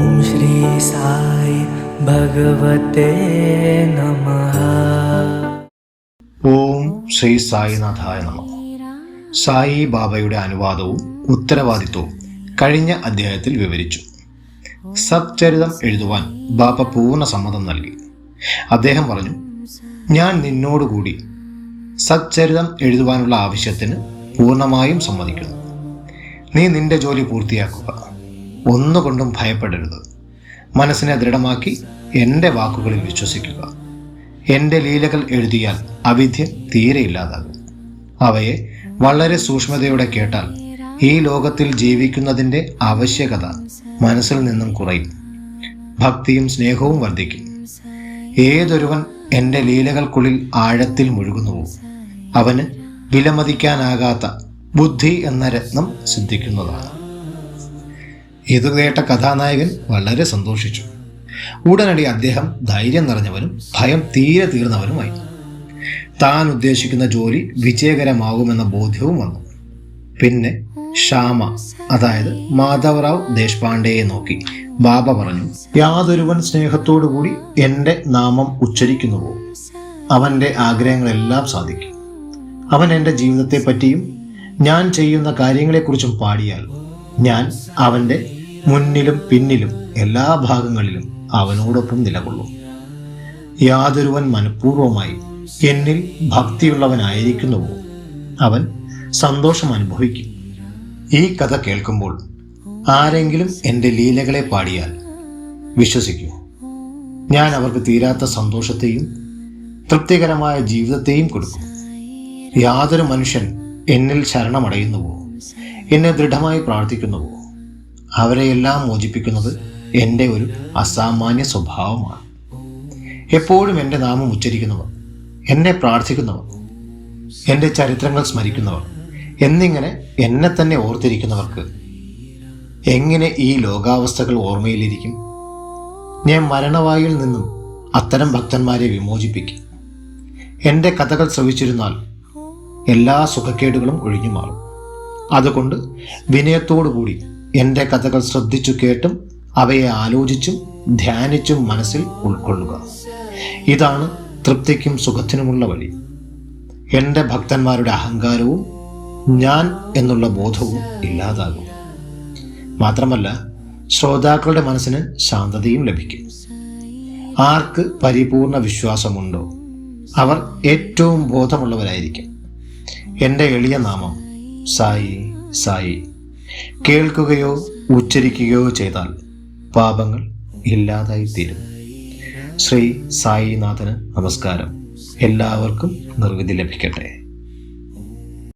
ഓം ശ്രീ സായി ഭഗവതേ നമഃ. ഓം ശ്രീ സായിനാഥായ നമഃ. സായി ബാബയുടെ അനുവാദവും ഉത്തരവാദിത്വവും കഴിഞ്ഞ അധ്യായത്തിൽ വിവരിച്ചു. സച്ചരിതം എഴുതുവാൻ ബാബ പൂർണ്ണ സമ്മതം നൽകി. അദ്ദേഹം പറഞ്ഞു, ഞാൻ നിന്നോടുകൂടി സച്ചരിതം എഴുതുവാനുള്ള ആവശ്യത്തിന് പൂർണ്ണമായും സമ്മതിക്കുന്നു. നീ നിന്റെ ജോലി പൂർത്തിയാക്കുക. ഒന്നുകൊണ്ടും ഭയപ്പെടരുത്. മനസ്സിനെ ദൃഢമാക്കി എൻ്റെ വാക്കുകളിൽ വിശ്വസിക്കുക. എൻ്റെ ലീലകൾ എഴുതിയാൽ അവിദ്യ തീരെ ഇല്ലാതാകും. അവയെ വളരെ സൂക്ഷ്മതയോടെ കേട്ടാൽ ഈ ലോകത്തിൽ ജീവിക്കുന്നതിൻ്റെ ആവശ്യകത മനസ്സിൽ നിന്നും കുറയും. ഭക്തിയും സ്നേഹവും വർദ്ധിക്കും. ഏതൊരുവൻ എൻ്റെ ലീലകൾക്കുള്ളിൽ ആഴത്തിൽ മുഴുകുന്നുവോ അവന് വിലമതിക്കാനാകാത്ത ബുദ്ധി എന്ന രത്നം സിദ്ധിക്കുന്നതാണ്. ഇത് കേട്ട കഥാനായകൻ വളരെ സന്തോഷിച്ചു. ഉടനടി അദ്ദേഹം ധൈര്യം നിറഞ്ഞവനും ഭയം തീരെ തീർന്നവനുമായി. താൻ ഉദ്ദേശിക്കുന്ന ജോലി വിജയകരമാകുമെന്ന ബോധ്യവും വന്നു. പിന്നെ ഷാമ, അതായത് മാധവറാവ് ദേശ്പാണ്ഡെയെ നോക്കി ബാബ പറഞ്ഞു, യാതൊരുവൻ സ്നേഹത്തോടുകൂടി എൻ്റെ നാമം ഉച്ചരിക്കുന്നുവോ അവൻ്റെ ആഗ്രഹങ്ങളെല്ലാം സാധിക്കും. അവൻ എൻ്റെ ജീവിതത്തെപ്പറ്റിയും ഞാൻ ചെയ്യുന്ന കാര്യങ്ങളെക്കുറിച്ചും പാടിയാൽ ഞാൻ അവൻ്റെ മുന്നിലും പിന്നിലും എല്ലാ ഭാഗങ്ങളിലും അവനോടൊപ്പം നിലകൊള്ളും. യാതൊരുവൻ മനഃപൂർവ്വമായി എന്നിൽ ഭക്തിയുള്ളവനായിരിക്കുന്നുവോ അവൻ സന്തോഷം അനുഭവിക്കും. ഈ കഥ കേൾക്കുമ്പോൾ ആരെങ്കിലും എൻ്റെ ലീലകളെ പാടിയാൽ വിശ്വസിക്കൂ, ഞാൻ അവർക്ക് തീരാത്ത സന്തോഷത്തെയും തൃപ്തികരമായ ജീവിതത്തെയും കൊടുക്കും. യാതൊരു മനുഷ്യൻ എന്നിൽ ശരണമടയുന്നുവോ എന്നെ ദൃഢമായി പ്രാർത്ഥിക്കുന്നുവോ അവരെയെല്ലാം മോചിപ്പിക്കുന്നത് എൻ്റെ ഒരു അസാമാന്യ സ്വഭാവമാണ്. എപ്പോഴും എൻ്റെ നാമം ഉച്ചരിക്കുന്നവർ, എന്നെ പ്രാർത്ഥിക്കുന്നവർ, എൻ്റെ ചരിത്രങ്ങൾ സ്മരിക്കുന്നവർ എന്നിങ്ങനെ എന്നെ തന്നെ ഓർത്തിരിക്കുന്നവർക്ക് എങ്ങനെ ഈ ലോകാവസ്ഥകൾ ഓർമ്മയിലിരിക്കും? ഞാൻ മരണവായിൽ നിന്നും അത്തരം ഭക്തന്മാരെ വിമോചിപ്പിക്കും. എൻ്റെ കഥകൾ ശ്രവിച്ചിരുന്നാൽ എല്ലാ സുഖക്കേടുകളും ഒഴിഞ്ഞു മാറും. അതുകൊണ്ട് വിനയത്തോടുകൂടി എൻ്റെ കഥകൾ ശ്രദ്ധിച്ചു കേട്ടും അവയെ ആലോചിച്ചും ധ്യാനിച്ചും മനസ്സിൽ ഉൾക്കൊള്ളുക. ഇതാണ് തൃപ്തിക്കും സുഖത്തിനുമുള്ള വഴി. എൻ്റെ ഭക്തന്മാരുടെ അഹങ്കാരവും ഞാൻ എന്നുള്ള ബോധവും ഇല്ലാതാകും. മാത്രമല്ല, ശ്രോതാക്കളുടെ മനസ്സിന് ശാന്തതയും ലഭിക്കും. ആർക്ക് പരിപൂർണ വിശ്വാസമുണ്ടോ അവർ ഏറ്റവും ബോധമുള്ളവരായിരിക്കും. എൻ്റെ എളിയ നാമം സായി സായി കേൾക്കുകയോ ഉച്ചരിക്കുകയോ ചെയ്താൽ പാപങ്ങൾ ഇല്ലാതായി തീരും. ശ്രീ സായിനാഥന് നമസ്കാരം. എല്ലാവർക്കും നിർവിധി ലഭിക്കട്ടെ.